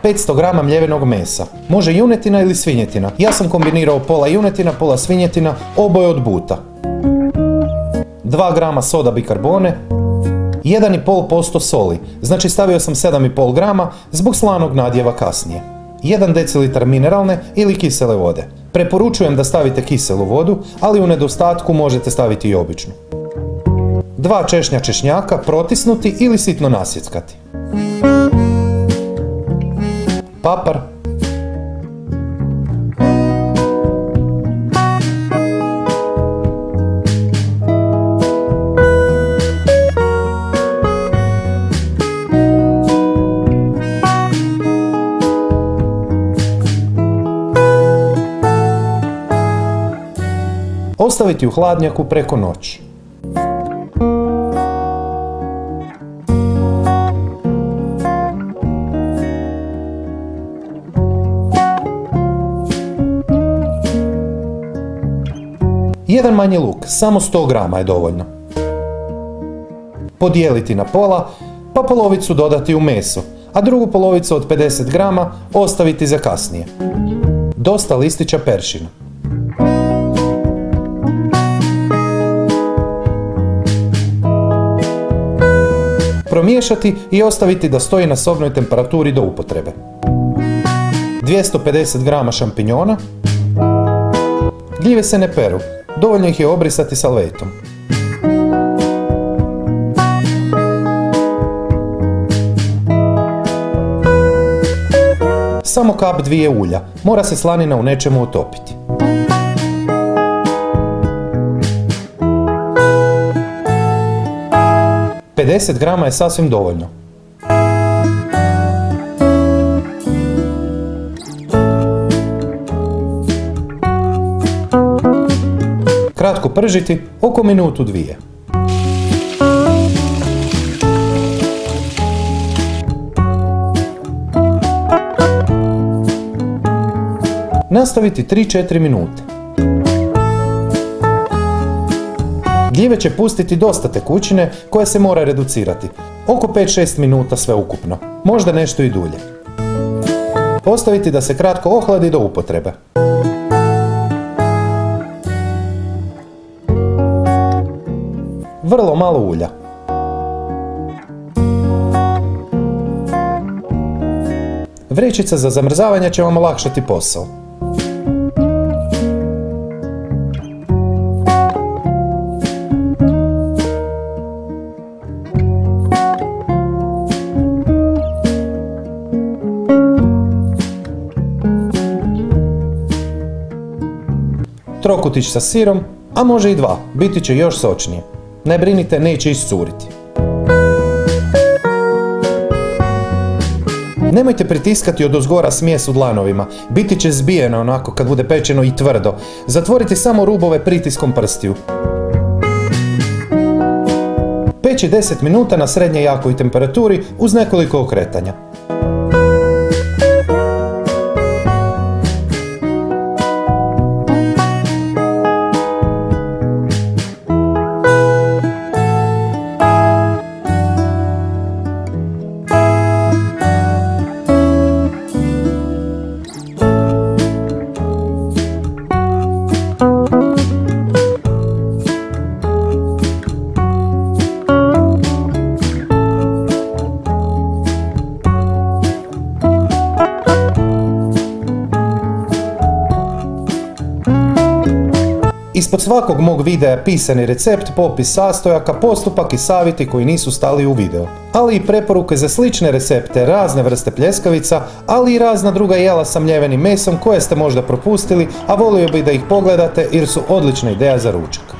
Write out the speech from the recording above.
500 g mljevenog mesa. Može junetina ili svinjetina. Ja sam kombinirao pola junetina, pola svinjetina, oboje od buta. 2 g soda bikarbone, 1,5% soli, znači stavio sam 7,5 g zbog slanog nadjeva kasnije. 1 decilitar mineralne ili kisele vode. Preporučujem da stavite kiselu vodu, ali u nedostatku možete staviti i običnu. 2 češnja češnjaka protisnuti ili sitno nasjeckati. Papar. Ostaviti u hladnjaku preko noći. Jedan manji luk, samo 100 g je dovoljno. Podijeliti na pola, pa polovicu dodati u meso, a drugu polovicu od 50 g ostaviti za kasnije. Dosta listića peršina. Promiješati i ostaviti da stoji na sobnoj temperaturi do upotrebe. 250 g šampinjona. Gljive se ne peru, dovoljno ih je obrisati salvetom. Samo kap 2 ulja, mora se slanina u nečemu otopiti. Pedeset grama je sasvim dovoljno. Kratko pržiti, oko minutu 2. Nastaviti 3-4 minute. Gljive će pustiti dosta tekućine koja se mora reducirati. Oko 5-6 minuta sve ukupno. Možda nešto i dulje. Ostaviti da se kratko ohladi do upotrebe. Vrlo malo ulja. Vrećica za zamrzavanje će vam olakšati posao. Trokutić sa sirom, a može i 2, biti će još sočnije. Ne brinite, neće iscuriti. Nemojte pritiskati odozgora smjes u dlanovima, biti će zbijeno onako kad bude pečeno i tvrdo. Zatvorite samo rubove pritiskom prstiju. Peći 10 minuta na srednje jakoj temperaturi uz nekoliko okretanja. Ispod svakog mog videa pisani recept, popis sastojaka, postupak i savjeti koji nisu stali u video. Ali i preporuke za slične recepte, razne vrste pljeskavica, ali i razna druga jela sa mljevenim mesom koje ste možda propustili, a volio bih da ih pogledate jer su odlična ideja za ručak.